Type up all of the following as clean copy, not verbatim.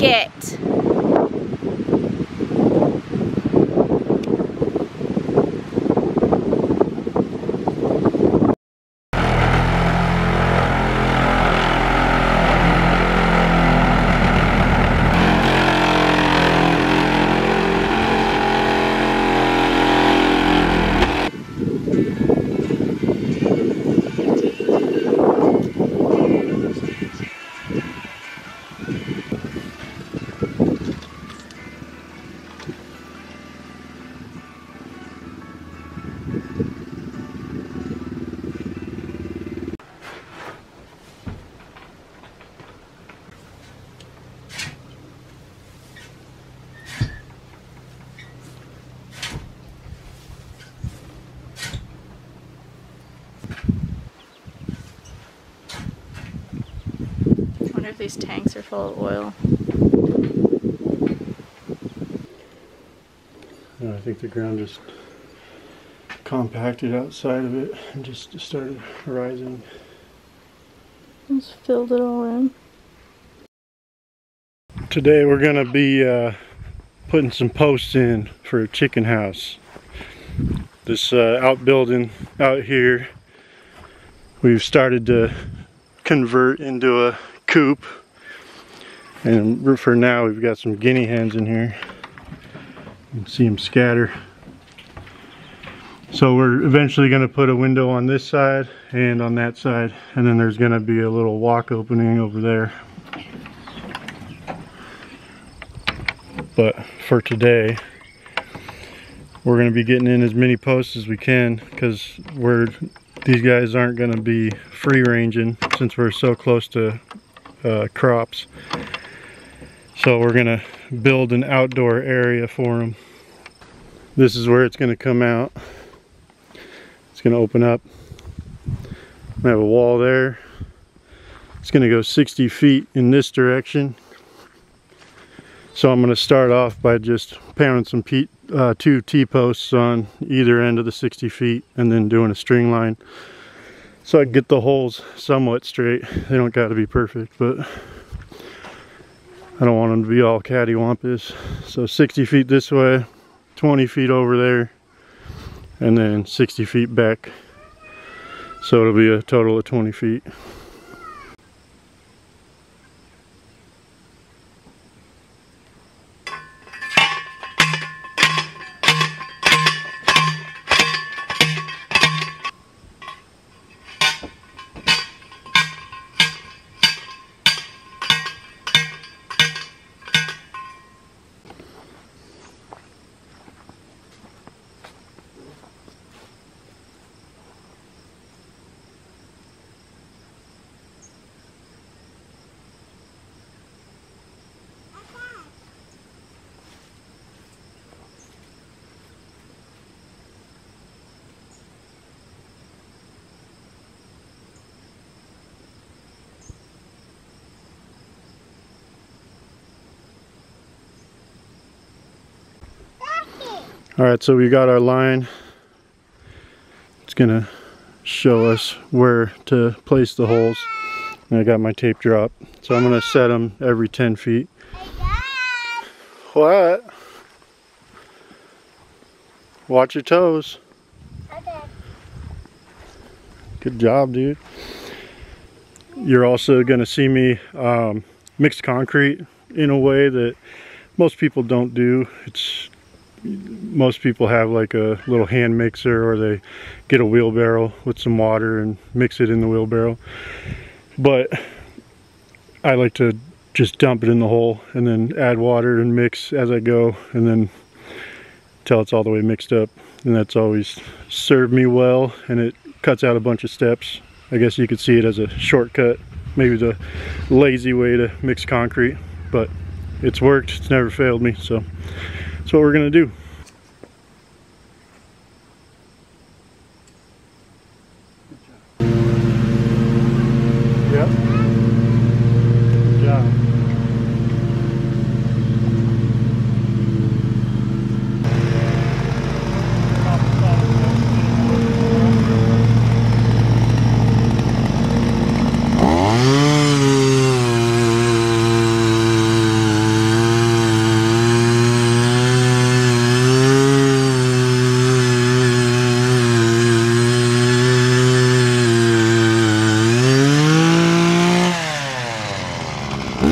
it. I wonder if these tanks are full of oil. I think the ground just compacted outside of it and just started rising. Just filled it all in. Today we're gonna be putting some posts in for a chicken house. This outbuilding out here, we've started to convert into a coop, and for now we've got some guinea hens in here. You can see them scatter. So we're eventually going to put a window on this side and on that side, and then there's going to be a little walk opening over there. But for today, we're going to be getting in as many posts as we can, because these guys aren't going to be free ranging since we're so close to crops. So we're going to build an outdoor area for them. This is where it's going to come out. It's going to open up. I have a wall there. It's going to go 60 feet in this direction. So I'm going to start off by just pounding some 2 T-posts on either end of the 60 feet and then doing a string line, so I can get the holes somewhat straight. They don't got to be perfect, but I don't want them to be all cattywampus. So 60 feet this way, 20 feet over there, and then 60 feet back. So it'll be a total of 20 feet. Alright, so we got our line. It's gonna show us where to place the holes. And I got my tape drop. So I'm gonna set them every 10 feet. Hey, Dad. What? Watch your toes. Okay. Good job, dude. You're also gonna see me mix concrete in a way that most people don't do. Most people have like a little hand mixer, or they get a wheelbarrow with some water and mix it in the wheelbarrow. But I like to just dump it in the hole and then add water and mix as I go, and then till it's all the way mixed up. And that's always served me well, and it cuts out a bunch of steps. I guess you could see it as a shortcut, maybe the lazy way to mix concrete, but it's worked. It's never failed me, so that's what we're gonna do. Yep. Good job. I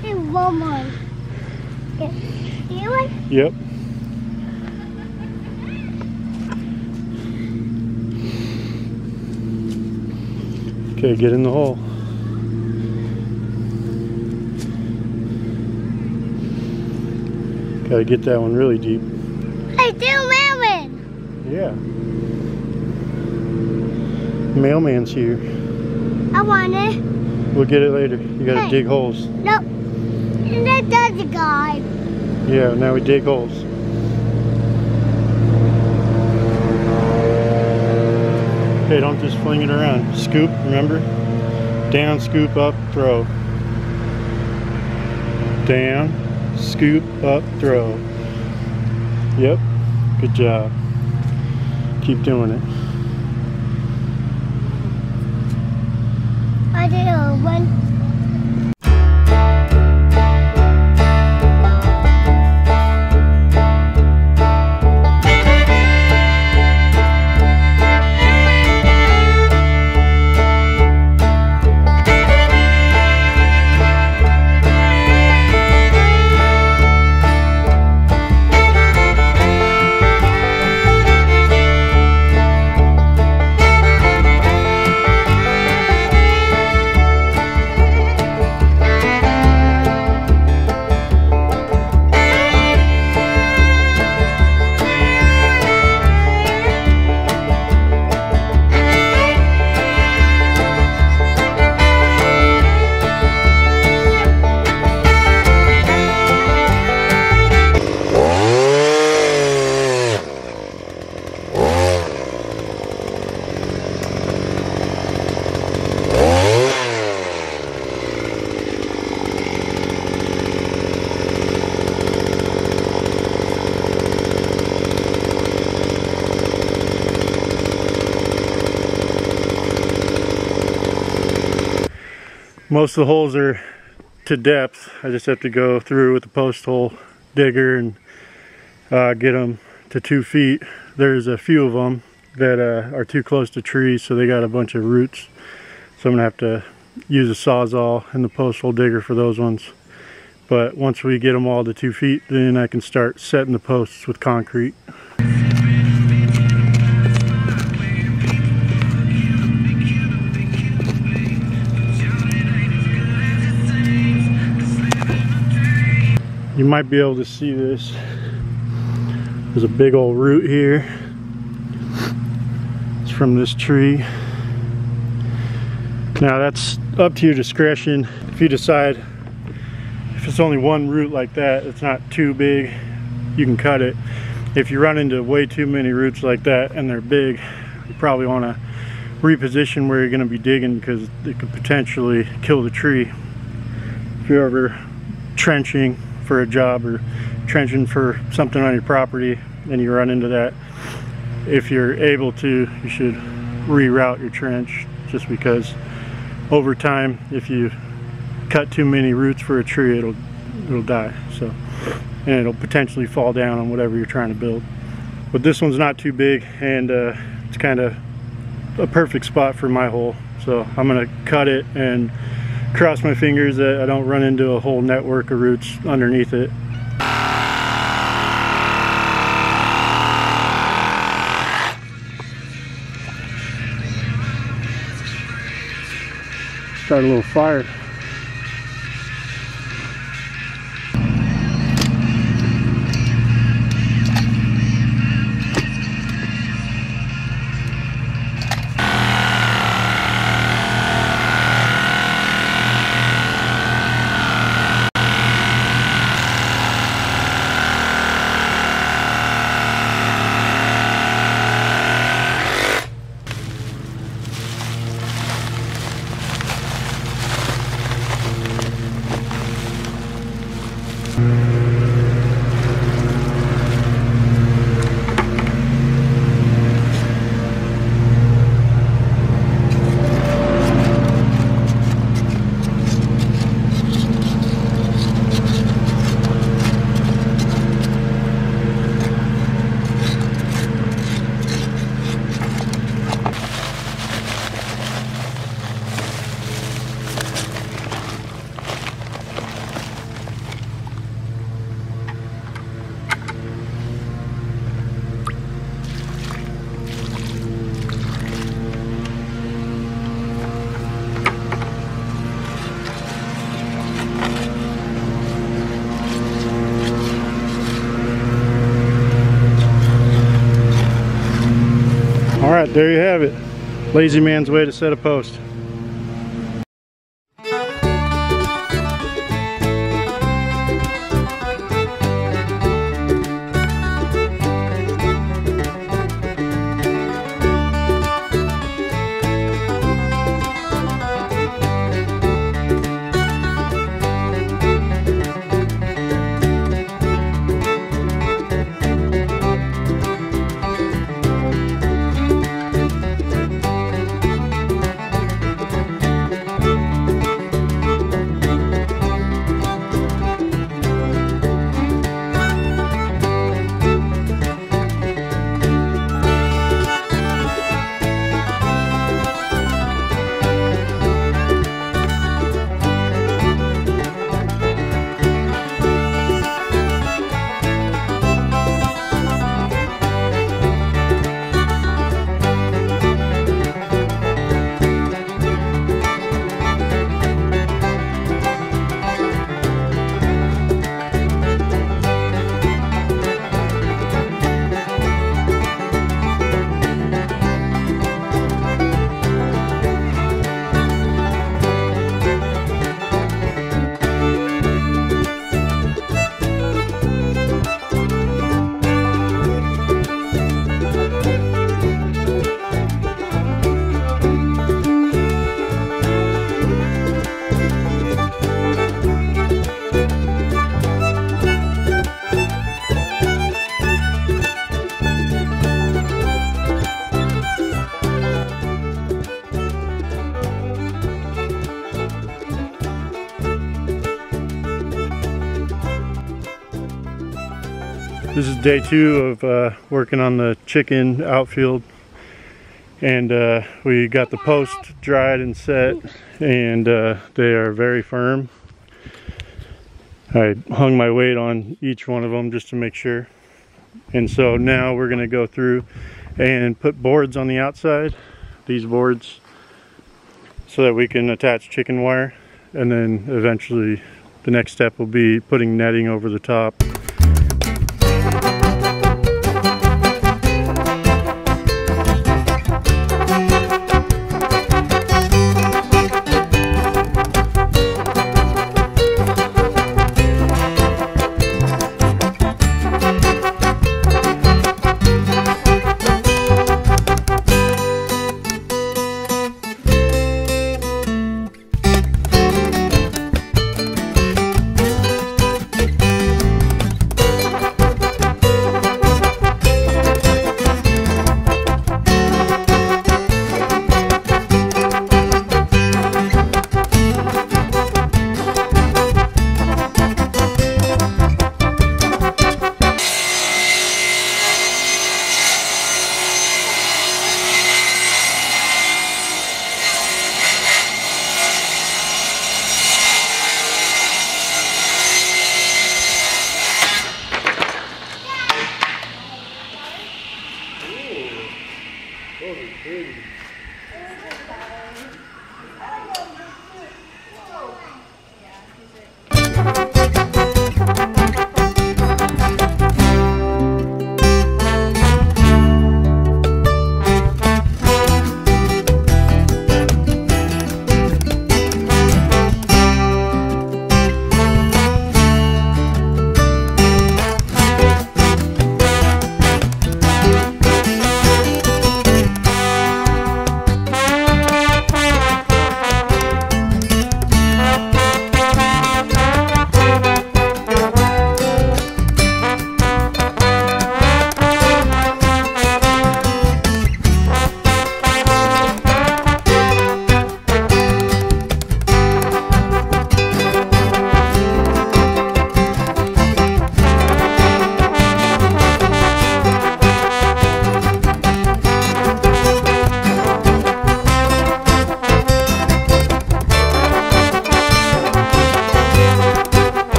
do one more. Okay. You want? Yep. Okay, get in the hole. Gotta get that one really deep. I do melon. Yeah. Mailman's here. I want it. We'll get it later. You gotta Hey. dig holes. Nope. And that does the guy. Yeah, now we dig holes. Okay, don't just fling it around. Scoop, remember? Down, scoop, up, throw. Down, scoop, up, throw. Yep, good job. Keep doing it. I did one. Most of the holes are to depth. I just have to go through with the post hole digger and get them to 2 feet. There's a few of them that are too close to trees, so they got a bunch of roots. So I'm gonna have to use a sawzall and the post hole digger for those ones. But once we get them all to 2 feet, then I can start setting the posts with concrete. You might be able to see this. There's a big old root here. It's from this tree. Now that's up to your discretion. If you decide, if it's only one root like that, it's not too big, you can cut it. If you run into way too many roots like that and they're big, you probably want to reposition where you're going to be digging, because it could potentially kill the tree. If you're ever trenching for a job or trenching for something on your property and you run into that, if you're able to, you should reroute your trench, just because over time, if you cut too many roots for a tree, it'll die. So, and it'll potentially fall down on whatever you're trying to build. But this one's not too big, and it's kind of a perfect spot for my hole. So I'm gonna cut it and cross my fingers that I don't run into a whole network of roots underneath it. Start a little fire. There you have it. Lazy man's way to set a post. This is day 2 of working on the chicken outfield, and we got the post dried and set, and they are very firm. I hung my weight on each one of them just to make sure, and so now we're going to go through and put boards on the outside, these boards, so that we can attach chicken wire, and then eventually the next step will be putting netting over the top.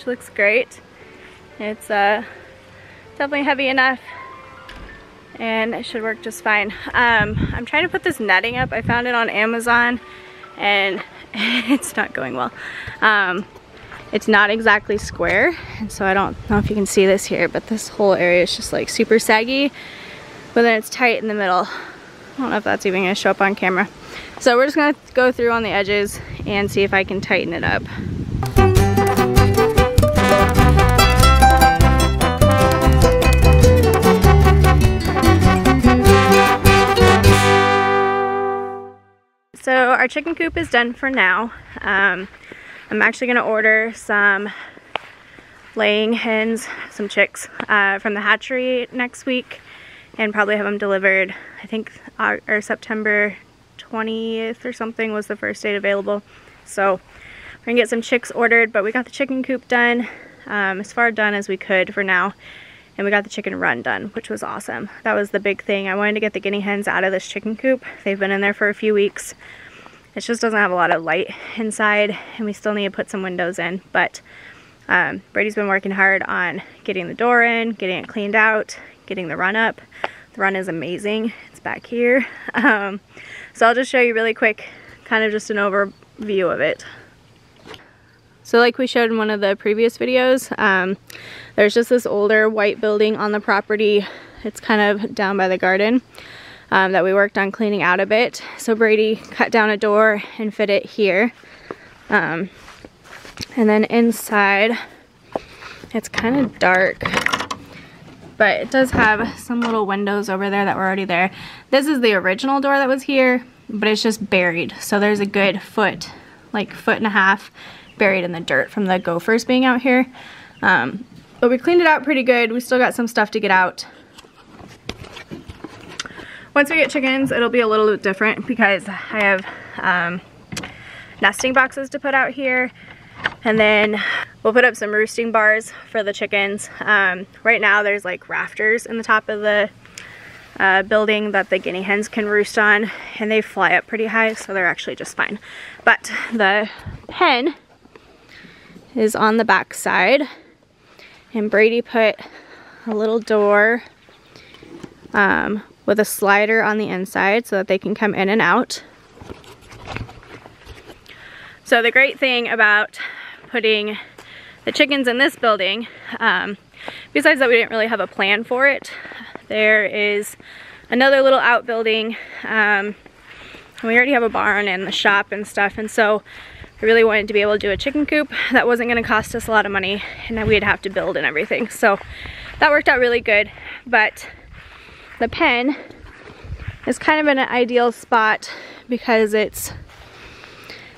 which looks great. It's definitely heavy enough and it should work just fine. I'm trying to put this netting up. I found it on Amazon and it's not going well. It's not exactly square, and so I don't know if you can see this here, but this whole area is just like super saggy, but then it's tight in the middle. I don't know if that's even gonna show up on camera. So we're just gonna go through on the edges and see if I can tighten it up. So our chicken coop is done for now. I'm actually gonna order some laying hens, some chicks, from the hatchery next week and probably have them delivered. I think our September 20th or something was the first date available. So we're gonna get some chicks ordered, but we got the chicken coop done, as far done as we could for now. And we got the chicken run done, which was awesome. That was the big thing. I wanted to get the guinea hens out of this chicken coop. They've been in there for a few weeks. It just doesn't have a lot of light inside, and we still need to put some windows in. But Brady's been working hard on getting the door in, getting it cleaned out, getting the run up. The run is amazing. It's back here. So I'll just show you really quick, kind of just an overview of it. So like we showed in one of the previous videos, there's just this older white building on the property. It's kind of down by the garden. That we worked on cleaning out a bit. So Brady cut down a door and fit it here. And then inside, it's kind of dark, but it does have some little windows over there that were already there. This is the original door that was here, but it's just buried. So there's a good foot, like foot and a half buried in the dirt from the gophers being out here. But we cleaned it out pretty good. We still got some stuff to get out. Once we get chickens, it'll be a little bit different because I have nesting boxes to put out here, and then we'll put up some roosting bars for the chickens. Right now there's like rafters in the top of the building that the guinea hens can roost on, and they fly up pretty high, so they're actually just fine. But the pen is on the back side, and Brady put a little door with a slider on the inside so that they can come in and out. So the great thing about putting the chickens in this building, besides that we didn't really have a plan for it, there is another little outbuilding, and we already have a barn and the shop and stuff, and so I really wanted to be able to do a chicken coop that wasn't going to cost us a lot of money and that we'd have to build and everything. So that worked out really good. But the pen is kind of in an ideal spot because it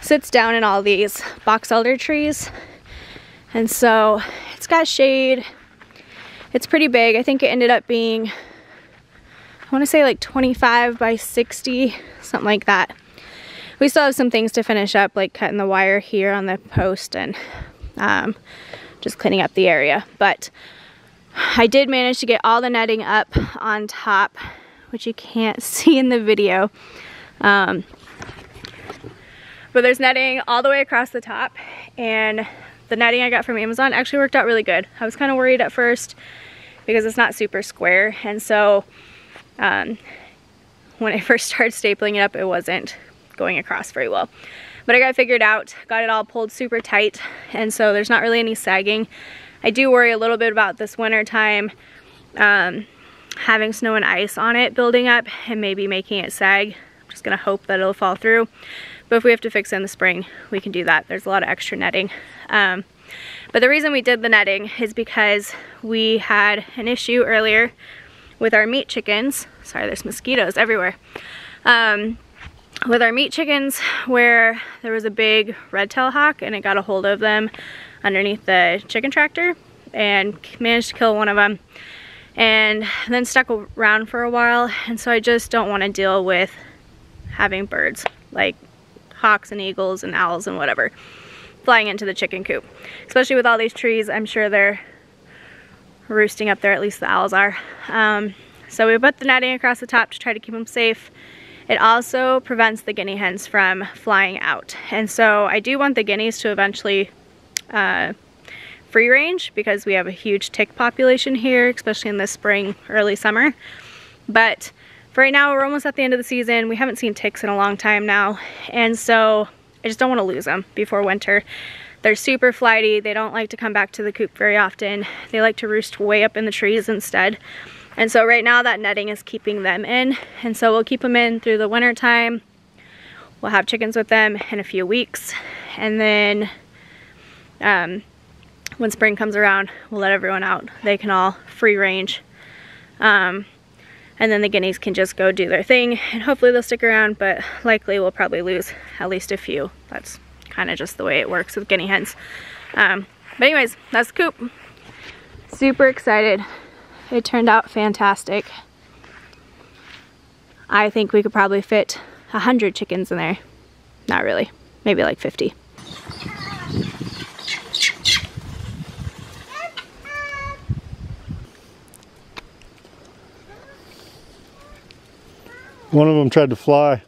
sits down in all these box elder trees, and so it's got shade. It's pretty big. I think it ended up being, I want to say like 25 by 60, something like that. We still have some things to finish up, like cutting the wire here on the post and just cleaning up the area. But I did manage to get all the netting up on top, which you can't see in the video. But there's netting all the way across the top, and the netting I got from Amazon actually worked out really good. I was kind of worried at first because it's not super square, and so when I first started stapling it up, it wasn't going across very well. But I got it figured out, got it all pulled super tight, and so there's not really any sagging. I do worry a little bit about this winter time having snow and ice on it building up and maybe making it sag. I'm just gonna hope that it'll fall through. But if we have to fix it in the spring, we can do that. There's a lot of extra netting. But the reason we did the netting is because we had an issue earlier with our meat chickens. Sorry, there's mosquitoes everywhere. With our meat chickens, where there was a big red-tailed hawk and it got a hold of them underneath the chicken tractor and managed to kill one of them, and then stuck around for a while. And so I just don't want to deal with having birds like hawks and eagles and owls and whatever flying into the chicken coop, especially with all these trees. I'm sure they're roosting up there, at least the owls are. So we put the netting across the top to try to keep them safe. It also prevents the guinea hens from flying out, and so I do want the guineas to eventually free range because we have a huge tick population here, especially in the spring, early summer. But for right now, we're almost at the end of the season. We haven't seen ticks in a long time now, and so I just don't want to lose them before winter. They're super flighty. They don't like to come back to the coop very often. They like to roost way up in the trees instead. And so right now that netting is keeping them in, and so we'll keep them in through the winter time. We'll have chickens with them in a few weeks, and then when spring comes around, we'll let everyone out. They can all free range, and then the guineas can just go do their thing, and hopefully they'll stick around, but likely we'll probably lose at least a few. That's kind of just the way it works with guinea hens. But anyways, that's the coop. Super excited. It turned out fantastic. I think we could probably fit 100 chickens in there. Not really, maybe like 50. One of them tried to fly.